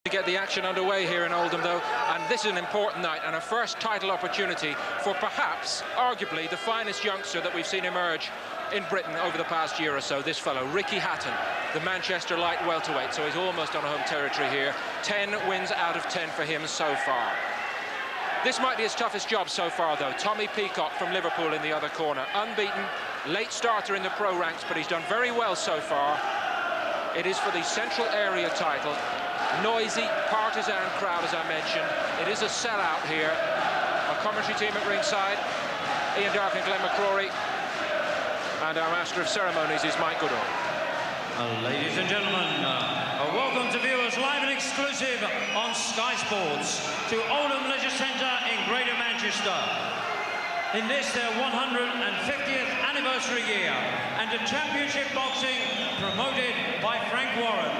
To get the action underway here in Oldham, though, and this is an important night and a first title opportunity for perhaps, arguably, the finest youngster that we've seen emerge in Britain over the past year or so, this fellow, Ricky Hatton, the Manchester light welterweight, so he's almost on home territory here. 10 wins out of 10 for him so far. This might be his toughest job so far, though. Tommy Peacock from Liverpool in the other corner, unbeaten, late starter in the pro ranks, but he's done very well so far. It is for the Central Area title. Noisy, partisan crowd, as I mentioned. It is a sellout here. Our commentary team at ringside, Ian Dark and Glenn McCrory. And our master of ceremonies is Mike Goodall. Ladies and gentlemen, welcome to viewers live and exclusive on Sky Sports to Oldham Leisure Centre in Greater Manchester. In this, their 150th anniversary year, and a championship boxing promoted by Frank Warren.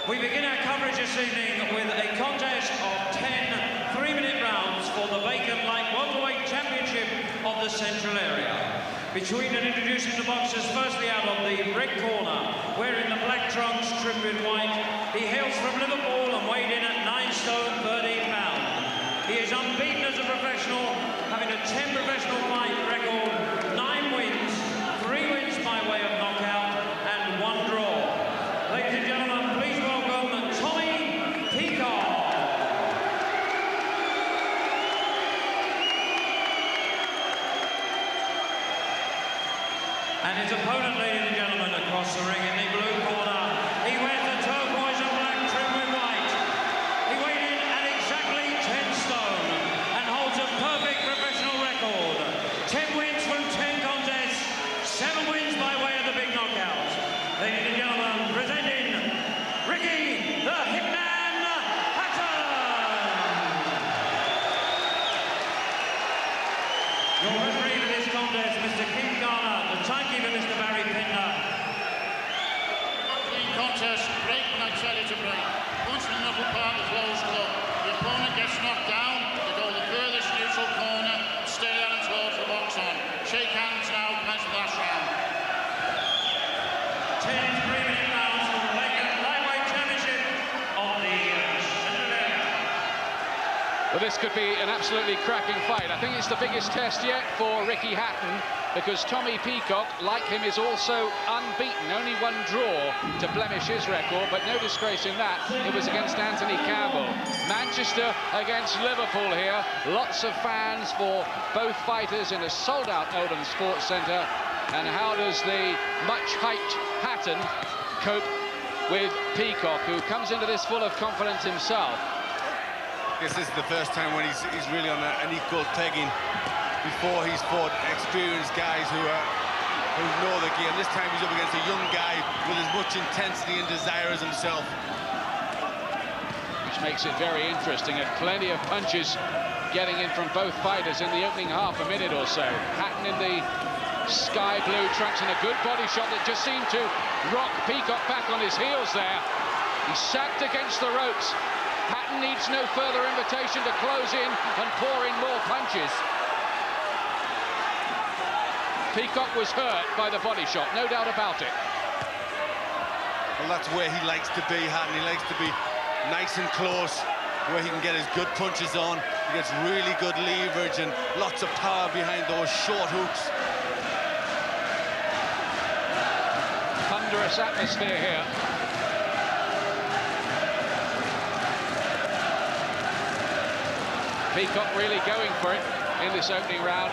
We begin our coverage this evening with a contest of 10 3-minute rounds for the vacant light welterweight championship of the Central Area. Between and introducing the boxers, firstly out of the red corner, wearing the black trunks trimmed with white. He hails from Liverpool and weighed in at 9 stone 13 pounds. He is unbeaten as a professional, having a 10 professional fight record, 9 wins, 3 wins by way of knockout, and 1 draw. Ladies and gentlemen, please welcome Tommy Peacock. And his opponent, ladies and gentlemen, across the ring in the blue corner, he wears the turquoise and black trim with white. He weighed in at exactly 10 stone and holds a perfect professional record. 10 wins from 10 contests, 7 wins by way of the big knockout. Ladies and gentlemen, presenting Ricky the Hitman Hatton. Your referee for this contest, Mr. Keith Garner, the timekeeper, Mr. Barry Pindler. Clean contest, break when I tell you to break. Once in the knuckle part of Lowe's club, the opponent gets knocked down, they go the furthest neutral corner, stay there and towards the box on. Shake hands now, commence the last round. 10 3-minute rounds for the lightweight championship of the Central Area. Well, this could be an absolutely cracking fight. I think it's the biggest test yet for Ricky Hatton, because Tommy Peacock, like him, is also unbeaten. Only 1 draw to blemish his record, but no disgrace in that. It was against Anthony Campbell. Manchester against Liverpool here. Lots of fans for both fighters in a sold-out Oldham Sports Centre. And how does the much-hyped Hatton cope with Peacock, who comes into this full of confidence himself? This is the first time when he's really on an equal pegging. Before he's fought experienced guys who know the game. This time he's up against a young guy with as much intensity and desire as himself. Which makes it very interesting, and plenty of punches getting in from both fighters in the opening half a minute or so. Hatton in the sky blue trunks and a good body shot that just seemed to rock Peacock back on his heels there. He's sagged against the ropes. Hatton needs no further invitation to close in and pour in more punches. Peacock was hurt by the body shot, no doubt about it. Well, that's where he likes to be, Hatton. He likes to be nice and close, where he can get his good punches on. He gets really good leverage and lots of power behind those short hooks. Thunderous atmosphere here. Peacock really going for it in this opening round.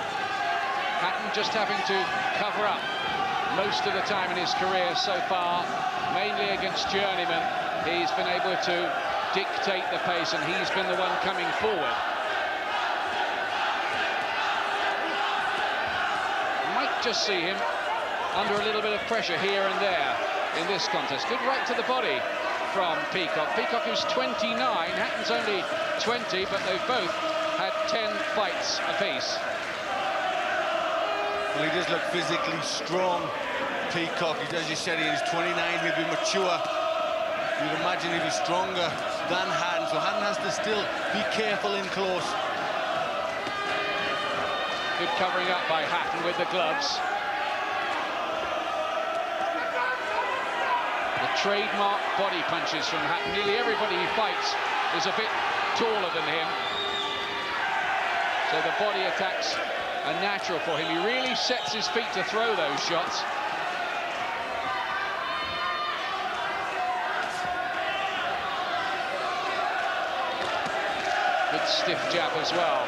Hatton just having to cover up most of the time in his career so far, mainly against journeymen. He's been able to dictate the pace, and he's been the one coming forward. Might just see him under a little bit of pressure here and there in this contest. Good right to the body from Peacock. Peacock, who's 29, Hatton's only 20, but they've both had 10 fights apiece. Well, he does look physically strong, Peacock. As you said, he's 29, he'll be mature. You'd imagine he'll be stronger than Hatton, so Hatton has to still be careful in close. Good covering up by Hatton with the gloves. The trademark body punches from Hatton. Nearly everybody he fights is a bit taller than him. So the body attacks are natural for him. He really sets his feet to throw those shots. Good stiff jab as well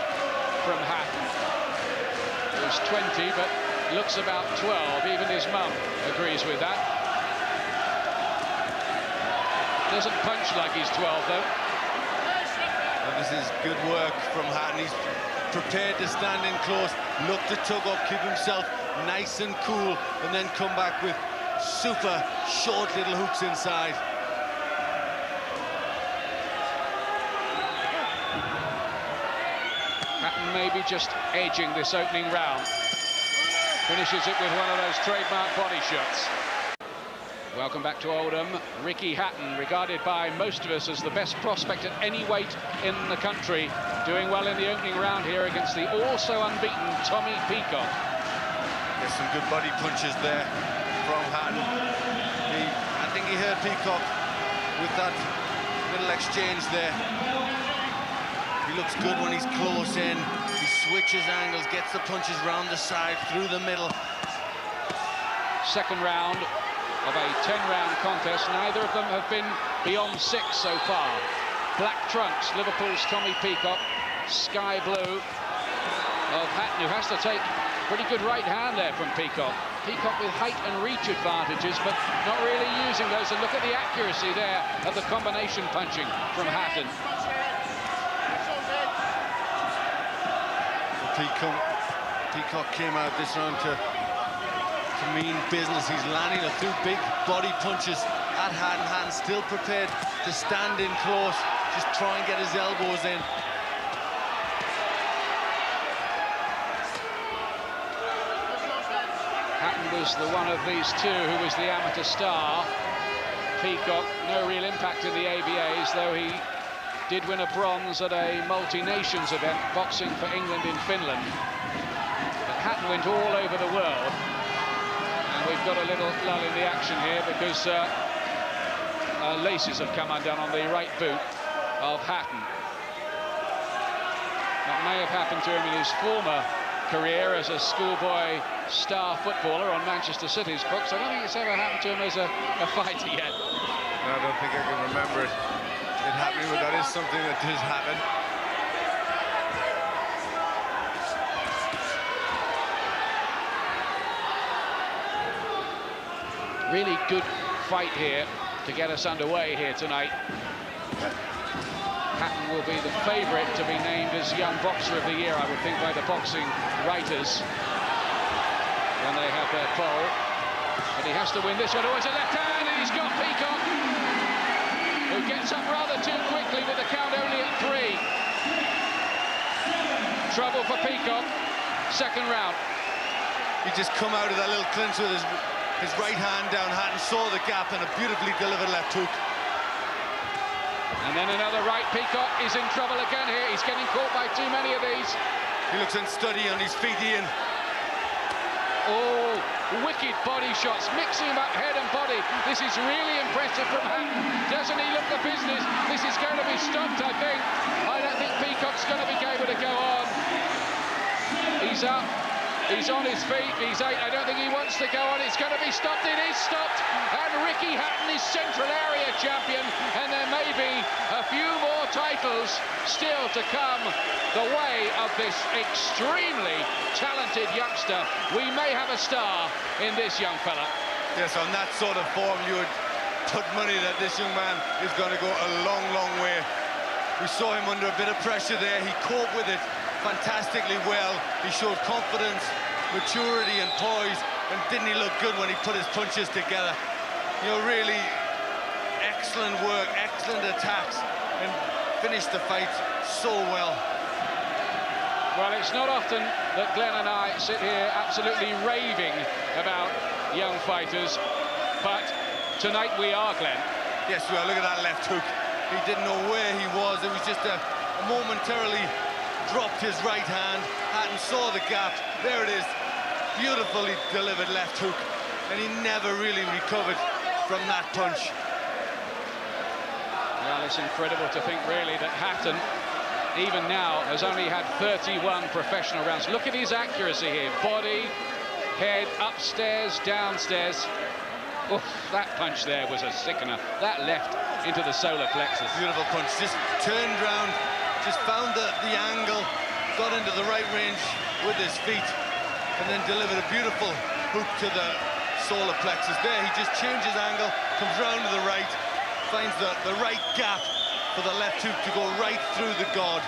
from Hatton. Who's 20 but looks about 12. Even his mum agrees with that. Doesn't punch like he's 12 though. Well, this is good work from Hatton. He's prepared to stand in close, look to tug up, keep himself nice and cool, and then come back with super short little hooks inside. Hatton maybe just edging this opening round. Finishes it with one of those trademark body shots. Welcome back to Oldham. Ricky Hatton, regarded by most of us as the best prospect at any weight in the country, doing well in the opening round here against the also unbeaten Tommy Peacock. There's some good body punches there from Hatton. I think he hurt Peacock with that little exchange there. He looks good when he's close in. He switches angles, gets the punches round the side, through the middle. Second round of a 10-round contest. Neither of them have been beyond 6 so far. Black trunks, Liverpool's Tommy Peacock. Sky blue of Hatton, who has to take pretty good right hand there from Peacock. Peacock with height and reach advantages, but not really using those. And look at the accuracy there of the combination punching from Hatton. Peacock came out this round to mean business. He's landing a few big body punches at Hatton. Hatton still prepared to stand in close, just try and get his elbows in. Hatton was the one of these two who was the amateur star. Peacock, no real impact in the ABAs, though he did win a bronze at a multi-nations event, boxing for England in Finland. But Hatton went all over the world. And we've got a little lull in the action here because laces have come undone on the right boot of Hatton. That may have happened to him in his former career as a schoolboy star footballer on Manchester City's books. I don't think it's ever happened to him as a fighter yet. No, I don't think I can remember it happening, but that is something that did happen. Really good fight here to get us underway here tonight. Hatton will be the favourite to be named as Young Boxer of the Year, I would think, by the boxing writers when they have their poll. But he has to win this one. Oh, it's a left hand, and he's got Peacock, who gets up rather too quickly with the count only at 3. Trouble for Peacock. Second round. He just come out of that little clinch with his right hand down. Hatton saw the gap and a beautifully delivered left hook. And then another right. Peacock is in trouble again here. He's getting caught by too many of these. He looks unsteady on his feet, Ian. Oh, wicked body shots, mixing up head and body. This is really impressive from Hatton. Doesn't he look the business? This is going to be stopped, I think. I don't think Peacock's going to be able to go on. He's up. He's on his feet. He's out. I don't think he wants to go on. It's going to be stopped. It is stopped. And Ricky Hatton is Central Area champion. And there may be a few more titles still to come the way of this extremely talented youngster. We may have a star in this young fella. Yes, on that sort of form, you would put money that this young man is going to go a long, long way. We saw him under a bit of pressure there. He coped with it fantastically well. He showed confidence, maturity and poise, and didn't he look good when he put his punches together? You know, really excellent work, excellent attacks, and finished the fight so well. Well, it's not often that Glenn and I sit here absolutely raving about young fighters, but tonight we are, Glenn. Yes, we are. Look at that left hook. He didn't know where he was. It was just a momentarily dropped his right hand. Hatton saw the gap. There it is. Beautifully delivered left hook. And he never really recovered from that punch. Well, it's incredible to think, really, that Hatton, even now, has only had 31 professional rounds. Look at his accuracy here. Body, head, upstairs, downstairs. Oof, that punch there was a sickener. That left into the solar plexus. Beautiful punch. Just turned round, just found the angle, got into the right range with his feet, and then delivered a beautiful hook to the solar plexus. There, he just changes angle, comes round to the right, finds the right gap for the left hook to go right through the guard.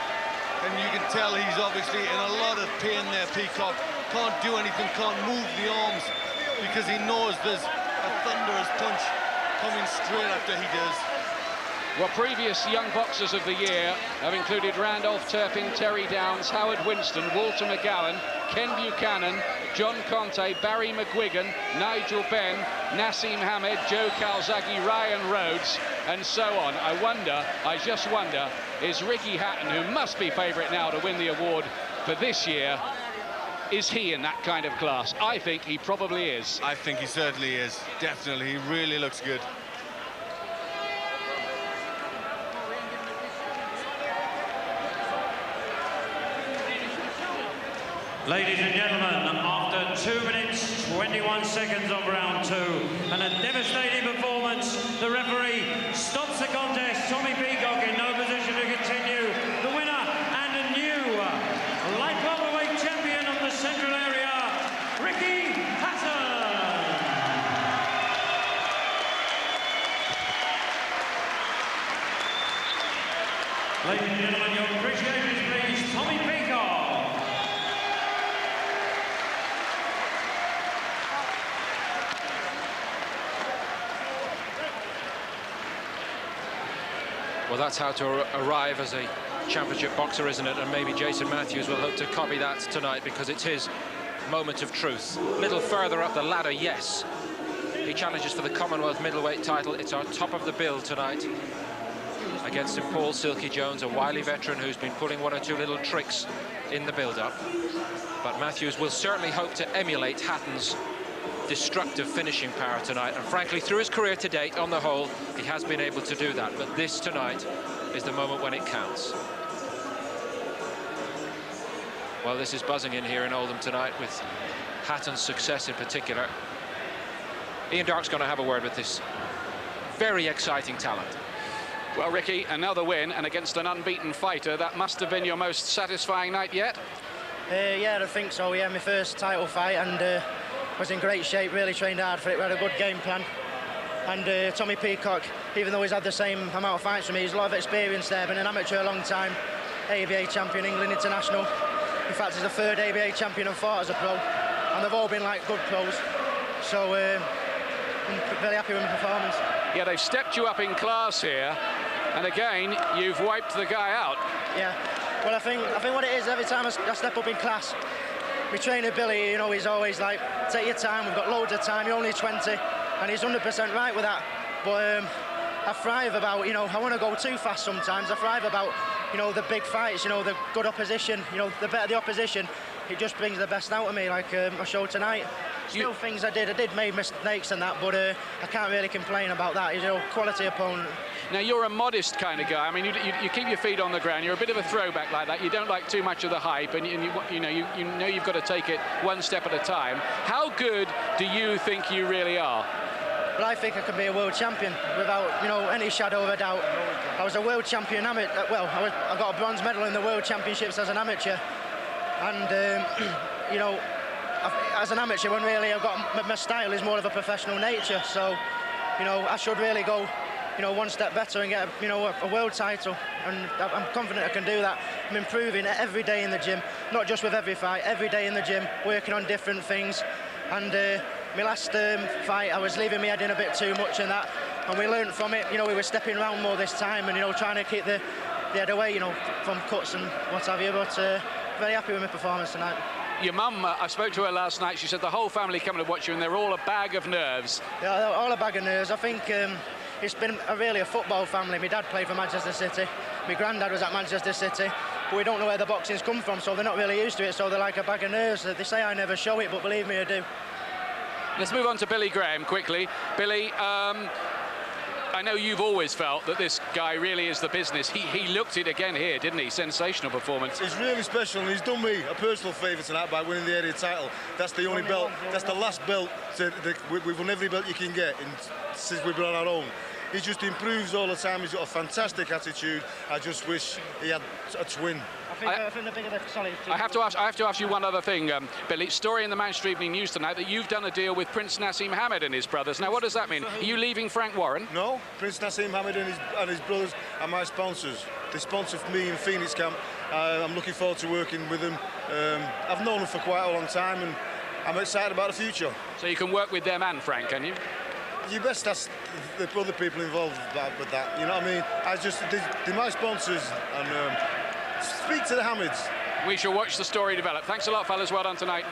And you can tell he's obviously in a lot of pain there, Peacock. Can't do anything, can't move the arms, because he knows there's a thunderous punch coming straight after he does. Well, previous young boxers of the year have included Randolph Turpin, Terry Downs, Howard Winston, Walter McGowan, Ken Buchanan, John Conte, Barry McGuigan, Nigel Benn, Nassim Hamed, Joe Calzaghe, Ryan Rhodes, and so on. I just wonder, is Ricky Hatton, who must be favourite now to win the award for this year, is he in that kind of class? I think he probably is. I think he certainly is. Definitely, he really looks good. Ladies and gentlemen, after 2 minutes, 21 seconds of round 2, and a devastating performance, the referee stops the contest. Tommy Peacock in no position to continue. The winner and a new light welterweight champion of the Central Area, Ricky Hatton. Ladies and gentlemen, your appreciations, please, Tommy Peacock. Well, that's how to arrive as a championship boxer, isn't it? And maybe Jason Matthews will hope to copy that tonight, because it's his moment of truth. A little further up the ladder, yes. He challenges for the Commonwealth middleweight title. It's our top of the bill tonight. Against him, Paul Silky Jones, a wily veteran who's been pulling one or two little tricks in the build-up. But Matthews will certainly hope to emulate Hatton's destructive finishing power tonight, and frankly, through his career to date, on the whole, he has been able to do that. But this tonight is the moment when it counts. Well, this is buzzing in here in Oldham tonight, with Hatton's success in particular. Ian Darke's going to have a word with this very exciting talent. Well, Ricky, another win, and against an unbeaten fighter. That must have been your most satisfying night yet? Yeah, I think so. Yeah, my first title fight, and was in great shape, really trained hard for it. We had a good game plan. And Tommy Peacock, even though he's had the same amount of fights for me, he's a lot of experience there, been an amateur a long time, ABA champion, England international. In fact, he's the third ABA champion and fought as a pro, and they've all been like good pros. So I'm very happy with my performance. Yeah, they've stepped you up in class here, and again, you've wiped the guy out. Yeah, well, I think what it is, every time I step up in class, my trainer Billy, you know, he's always like, take your time, we've got loads of time, you're only 20, and he's 100% right with that. But I thrive about, you know, I want to go too fast sometimes. I thrive about, you know, the big fights, you know, the good opposition, you know, the better the opposition, it just brings the best out of me, like I showed tonight. Still things I did make mistakes and that, but I can't really complain about that. He's a quality opponent. Now, you're a modest kind of guy. I mean, you keep your feet on the ground. You're a bit of a throwback like that. You don't like too much of the hype, and you know you've got to take it one step at a time. How good do you think you really are? Well, I think I could be a world champion without, you know, any shadow of a doubt. I was a world champion amateur. Well, I got a bronze medal in the World Championships as an amateur, and you know, as an amateur, when really I've got my style is more of a professional nature. So, you know, I should really go, you know, one step better and get, you know, a world title. And I'm confident I can do that. I'm improving every day in the gym, not just with every fight, every day in the gym, working on different things. And my last fight, I was leaving my head in a bit too much and that, and we learned from it. You know, we were stepping around more this time, and, you know, trying to keep the head away, you know, from cuts and what have you. But very happy with my performance tonight. Your mum, I spoke to her last night. She said the whole family coming to watch you, and they're all a bag of nerves. Yeah, they're all a bag of nerves. I think it's been really a football family. My dad played for Manchester City. My granddad was at Manchester City. But we don't know where the boxing's come from, so they're not really used to it. So they're like a bag of nerves. They say I never show it, but believe me, I do. Let's move on to Billy Graham quickly. Billy, I know you've always felt that this guy really is the business. He looked it again here, didn't he? Sensational performance. He's really special, and he's done me a personal favour tonight by winning the area title. That's the only belt. That's the last belt. We've won every belt you can get since we've been on our own. He just improves all the time. He's got a fantastic attitude. I just wish he had a twin. I think the bigger the... Sorry. I have to ask you one other thing, Billy. Story in the Manchester Evening News tonight that you've done a deal with Prince Nassim Hamid and his brothers. Now, what does that mean? Are you leaving Frank Warren? No, Prince Nassim Hamid and his brothers are my sponsors. They sponsor me in Phoenix Camp. I'm looking forward to working with them. I've known them for quite a long time, and I'm excited about the future. So you can work with them and Frank, can you? You best ask the other people involved with that. You know what I mean? They're my sponsors, and speak to the Hamids. We shall watch the story develop. Thanks a lot, fellas. Well done tonight.